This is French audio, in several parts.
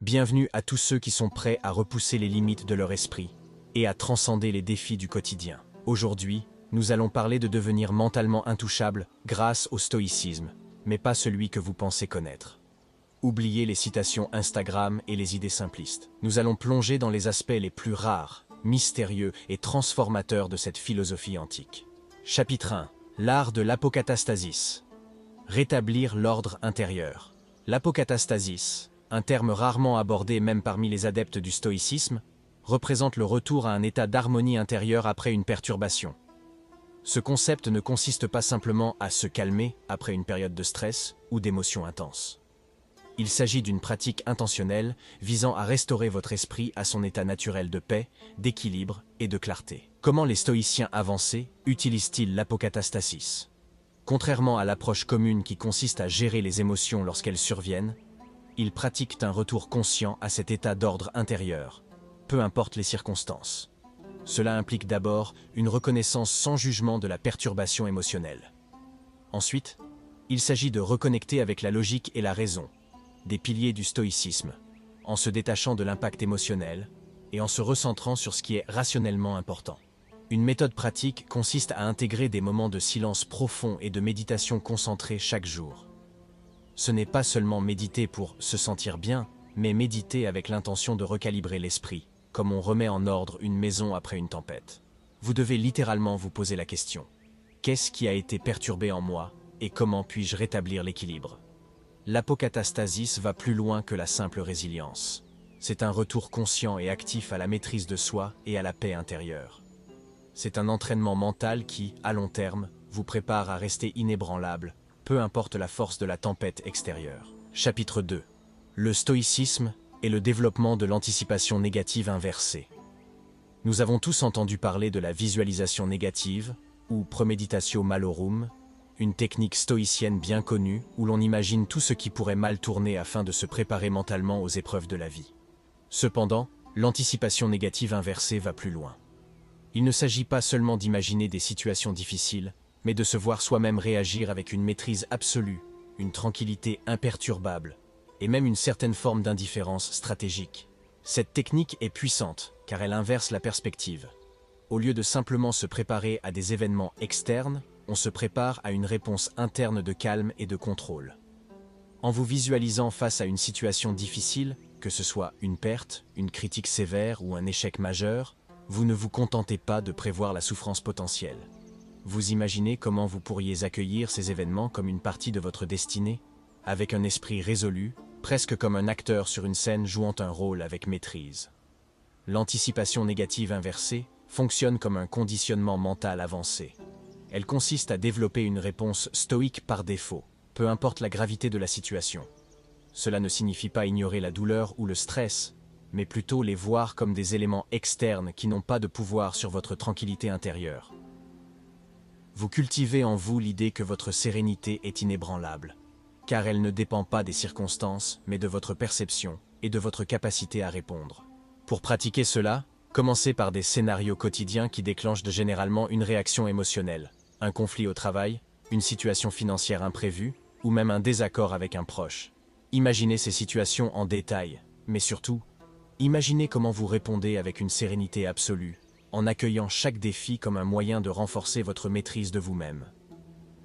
Bienvenue à tous ceux qui sont prêts à repousser les limites de leur esprit et à transcender les défis du quotidien. Aujourd'hui, nous allons parler de devenir mentalement intouchable grâce au stoïcisme, mais pas celui que vous pensez connaître. Oubliez les citations Instagram et les idées simplistes. Nous allons plonger dans les aspects les plus rares, mystérieux et transformateurs de cette philosophie antique. Chapitre 1. L'art de l'apokatastasis. Rétablir l'ordre intérieur. L'apokatastasis, un terme rarement abordé même parmi les adeptes du stoïcisme, représente le retour à un état d'harmonie intérieure après une perturbation. Ce concept ne consiste pas simplement à se calmer après une période de stress ou d'émotions intenses. Il s'agit d'une pratique intentionnelle visant à restaurer votre esprit à son état naturel de paix, d'équilibre et de clarté. Comment les stoïciens avancés utilisent-ils l'apokatastasis? Contrairement à l'approche commune qui consiste à gérer les émotions lorsqu'elles surviennent, ils pratiquent un retour conscient à cet état d'ordre intérieur, peu importe les circonstances. Cela implique d'abord une reconnaissance sans jugement de la perturbation émotionnelle. Ensuite, il s'agit de reconnecter avec la logique et la raison, des piliers du stoïcisme, en se détachant de l'impact émotionnel et en se recentrant sur ce qui est rationnellement important. Une méthode pratique consiste à intégrer des moments de silence profond et de méditation concentrée chaque jour. Ce n'est pas seulement méditer pour se sentir bien, mais méditer avec l'intention de recalibrer l'esprit, comme on remet en ordre une maison après une tempête. Vous devez littéralement vous poser la question: qu'est-ce qui a été perturbé en moi et comment puis-je rétablir l'équilibre? L'apokatastasis va plus loin que la simple résilience. C'est un retour conscient et actif à la maîtrise de soi et à la paix intérieure. C'est un entraînement mental qui, à long terme, vous prépare à rester inébranlable, peu importe la force de la tempête extérieure. Chapitre 2. Le stoïcisme et le développement de l'anticipation négative inversée. Nous avons tous entendu parler de la visualisation négative, ou premeditatio malorum, une technique stoïcienne bien connue où l'on imagine tout ce qui pourrait mal tourner afin de se préparer mentalement aux épreuves de la vie. Cependant, l'anticipation négative inversée va plus loin. Il ne s'agit pas seulement d'imaginer des situations difficiles, mais de se voir soi-même réagir avec une maîtrise absolue, une tranquillité imperturbable, et même une certaine forme d'indifférence stratégique. Cette technique est puissante, car elle inverse la perspective. Au lieu de simplement se préparer à des événements externes, on se prépare à une réponse interne de calme et de contrôle. En vous visualisant face à une situation difficile, que ce soit une perte, une critique sévère ou un échec majeur, vous ne vous contentez pas de prévoir la souffrance potentielle. Vous imaginez comment vous pourriez accueillir ces événements comme une partie de votre destinée, avec un esprit résolu, presque comme un acteur sur une scène jouant un rôle avec maîtrise. L'anticipation négative inversée fonctionne comme un conditionnement mental avancé. Elle consiste à développer une réponse stoïque par défaut, peu importe la gravité de la situation. Cela ne signifie pas ignorer la douleur ou le stress, mais plutôt les voir comme des éléments externes qui n'ont pas de pouvoir sur votre tranquillité intérieure. Vous cultivez en vous l'idée que votre sérénité est inébranlable, car elle ne dépend pas des circonstances, mais de votre perception et de votre capacité à répondre. Pour pratiquer cela, commencez par des scénarios quotidiens qui déclenchent généralement une réaction émotionnelle, un conflit au travail, une situation financière imprévue, ou même un désaccord avec un proche. Imaginez ces situations en détail, mais surtout, imaginez comment vous répondez avec une sérénité absolue, en accueillant chaque défi comme un moyen de renforcer votre maîtrise de vous-même.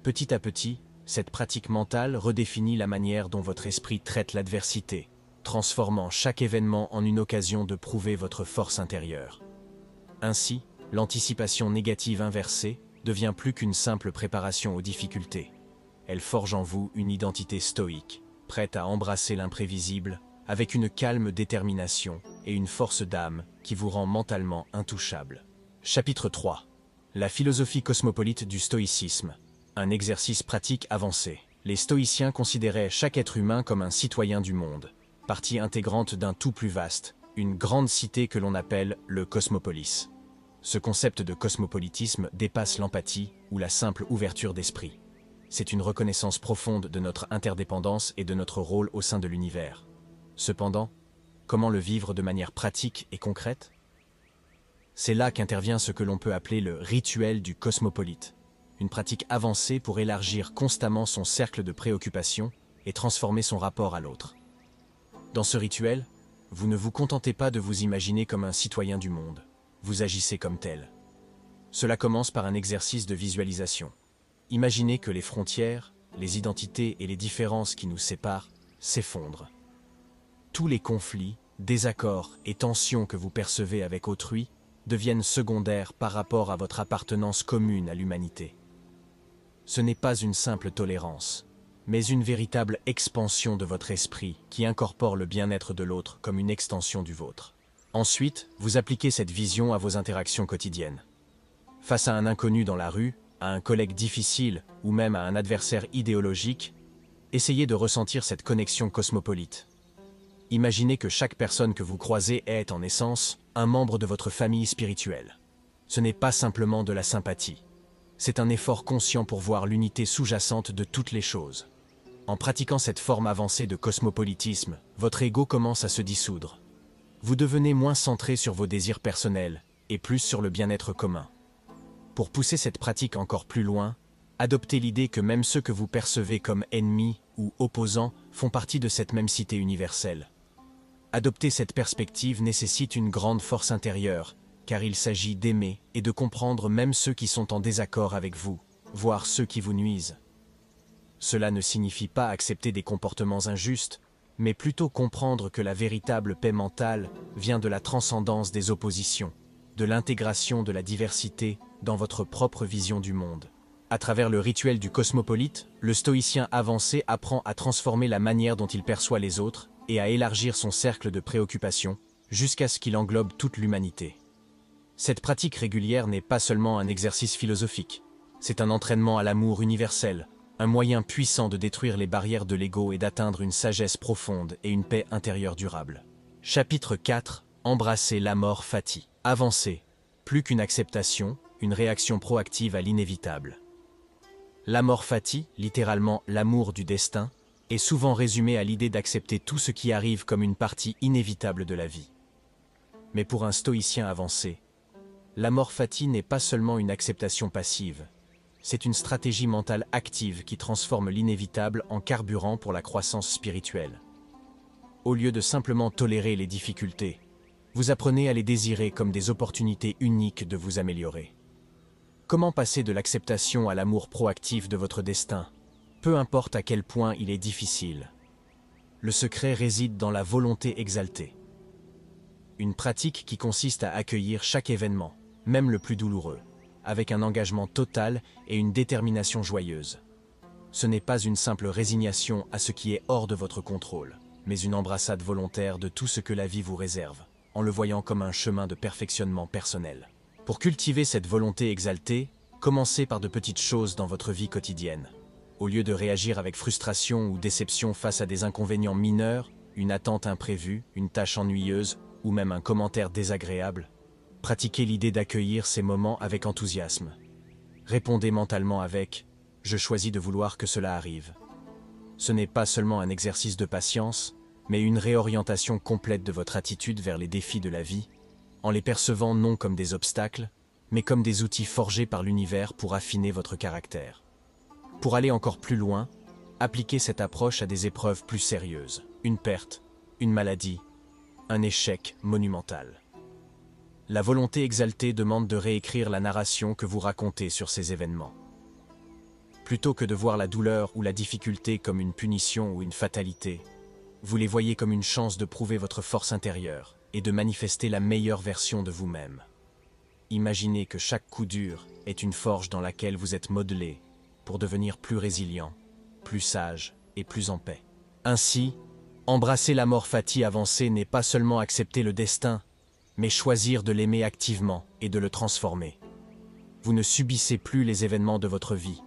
Petit à petit, cette pratique mentale redéfinit la manière dont votre esprit traite l'adversité, transformant chaque événement en une occasion de prouver votre force intérieure. Ainsi, l'anticipation négative inversée devient plus qu'une simple préparation aux difficultés. Elle forge en vous une identité stoïque, prête à embrasser l'imprévisible, avec une calme détermination et une force d'âme qui vous rend mentalement intouchable. Chapitre 3. La philosophie cosmopolite du stoïcisme. Un exercice pratique avancé. Les stoïciens considéraient chaque être humain comme un citoyen du monde, partie intégrante d'un tout plus vaste, une grande cité que l'on appelle le cosmopolis. Ce concept de cosmopolitisme dépasse l'empathie ou la simple ouverture d'esprit. C'est une reconnaissance profonde de notre interdépendance et de notre rôle au sein de l'univers. Cependant, comment le vivre de manière pratique et concrète? C'est là qu'intervient ce que l'on peut appeler le rituel du cosmopolite, une pratique avancée pour élargir constamment son cercle de préoccupation et transformer son rapport à l'autre. Dans ce rituel, Vous ne vous contentez pas de vous imaginer comme un citoyen du monde, vous agissez comme tel. Cela commence par un exercice de visualisation. Imaginez que les frontières, les identités et les différences qui nous séparent s'effondrent. Tous les conflits, désaccords et tensions que vous percevez avec autrui deviennent secondaires par rapport à votre appartenance commune à l'humanité. Ce n'est pas une simple tolérance, mais une véritable expansion de votre esprit qui incorpore le bien-être de l'autre comme une extension du vôtre. Ensuite, vous appliquez cette vision à vos interactions quotidiennes. Face à un inconnu dans la rue, à un collègue difficile ou même à un adversaire idéologique, essayez de ressentir cette connexion cosmopolite. Imaginez que chaque personne que vous croisez est, en essence, un membre de votre famille spirituelle. Ce n'est pas simplement de la sympathie. C'est un effort conscient pour voir l'unité sous-jacente de toutes les choses. En pratiquant cette forme avancée de cosmopolitisme, votre ego commence à se dissoudre. Vous devenez moins centré sur vos désirs personnels et plus sur le bien-être commun. Pour pousser cette pratique encore plus loin, adoptez l'idée que même ceux que vous percevez comme ennemis ou opposants font partie de cette même cité universelle. Adopter cette perspective nécessite une grande force intérieure, car il s'agit d'aimer et de comprendre même ceux qui sont en désaccord avec vous, voire ceux qui vous nuisent. Cela ne signifie pas accepter des comportements injustes, mais plutôt comprendre que la véritable paix mentale vient de la transcendance des oppositions, de l'intégration de la diversité dans votre propre vision du monde. À travers le rituel du cosmopolite, le stoïcien avancé apprend à transformer la manière dont il perçoit les autres et à élargir son cercle de préoccupations jusqu'à ce qu'il englobe toute l'humanité. Cette pratique régulière n'est pas seulement un exercice philosophique, c'est un entraînement à l'amour universel, un moyen puissant de détruire les barrières de l'ego et d'atteindre une sagesse profonde et une paix intérieure durable. Chapitre 4. Embrasser l'amor fati. Avancer. Plus qu'une acceptation, une réaction proactive à l'inévitable. L'amor fati, littéralement l'amour du destin, est souvent résumé à l'idée d'accepter tout ce qui arrive comme une partie inévitable de la vie. Mais pour un stoïcien avancé, l'amor fati n'est pas seulement une acceptation passive, c'est une stratégie mentale active qui transforme l'inévitable en carburant pour la croissance spirituelle. Au lieu de simplement tolérer les difficultés, vous apprenez à les désirer comme des opportunités uniques de vous améliorer. Comment passer de l'acceptation à l'amour proactif de votre destin, peu importe à quel point il est difficile? Le secret réside dans la volonté exaltée. Une pratique qui consiste à accueillir chaque événement, même le plus douloureux, avec un engagement total et une détermination joyeuse. Ce n'est pas une simple résignation à ce qui est hors de votre contrôle, mais une embrassade volontaire de tout ce que la vie vous réserve, en le voyant comme un chemin de perfectionnement personnel. Pour cultiver cette volonté exaltée, commencez par de petites choses dans votre vie quotidienne. Au lieu de réagir avec frustration ou déception face à des inconvénients mineurs, une attente imprévue, une tâche ennuyeuse ou même un commentaire désagréable, pratiquez l'idée d'accueillir ces moments avec enthousiasme. Répondez mentalement avec « Je choisis de vouloir que cela arrive ». Ce n'est pas seulement un exercice de patience, mais une réorientation complète de votre attitude vers les défis de la vie, en les percevant non comme des obstacles, mais comme des outils forgés par l'univers pour affiner votre caractère. Pour aller encore plus loin, appliquez cette approche à des épreuves plus sérieuses, une perte, une maladie, un échec monumental. La volonté exaltée demande de réécrire la narration que vous racontez sur ces événements. Plutôt que de voir la douleur ou la difficulté comme une punition ou une fatalité, vous les voyez comme une chance de prouver votre force intérieure et de manifester la meilleure version de vous-même. Imaginez que chaque coup dur est une forge dans laquelle vous êtes modelé pour devenir plus résilient, plus sage et plus en paix. Ainsi, embrasser l'amor fati avancée n'est pas seulement accepter le destin, mais choisir de l'aimer activement et de le transformer. Vous ne subissez plus les événements de votre vie,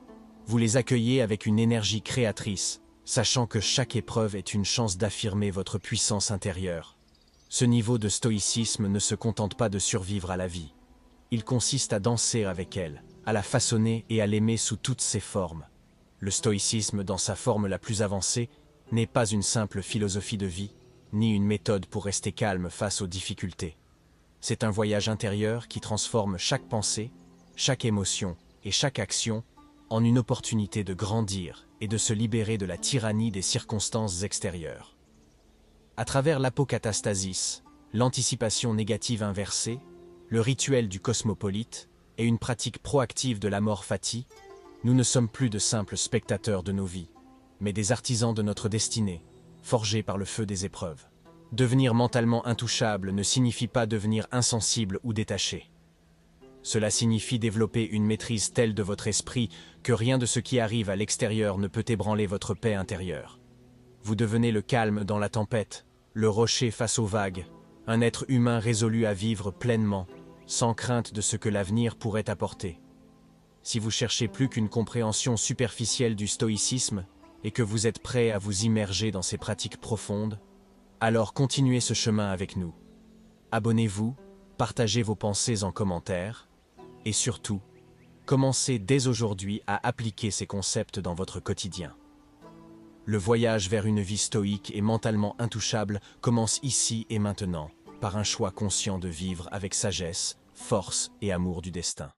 vous les accueillez avec une énergie créatrice, sachant que chaque épreuve est une chance d'affirmer votre puissance intérieure. Ce niveau de stoïcisme ne se contente pas de survivre à la vie. Il consiste à danser avec elle, à la façonner et à l'aimer sous toutes ses formes. Le stoïcisme, dans sa forme la plus avancée, n'est pas une simple philosophie de vie, ni une méthode pour rester calme face aux difficultés. C'est un voyage intérieur qui transforme chaque pensée, chaque émotion et chaque action en une opportunité de grandir et de se libérer de la tyrannie des circonstances extérieures. À travers l'apocatastasis, l'anticipation négative inversée, le rituel du cosmopolite et une pratique proactive de la mort fati, nous ne sommes plus de simples spectateurs de nos vies, mais des artisans de notre destinée, forgés par le feu des épreuves. Devenir mentalement intouchable ne signifie pas devenir insensible ou détaché. Cela signifie développer une maîtrise telle de votre esprit que rien de ce qui arrive à l'extérieur ne peut ébranler votre paix intérieure. Vous devenez le calme dans la tempête, le rocher face aux vagues, un être humain résolu à vivre pleinement, sans crainte de ce que l'avenir pourrait apporter. Si vous cherchez plus qu'une compréhension superficielle du stoïcisme et que vous êtes prêt à vous immerger dans ses pratiques profondes, alors continuez ce chemin avec nous. Abonnez-vous, partagez vos pensées en commentaire, et surtout, commencez dès aujourd'hui à appliquer ces concepts dans votre quotidien. Le voyage vers une vie stoïque et mentalement intouchable commence ici et maintenant, par un choix conscient de vivre avec sagesse, force et amour du destin.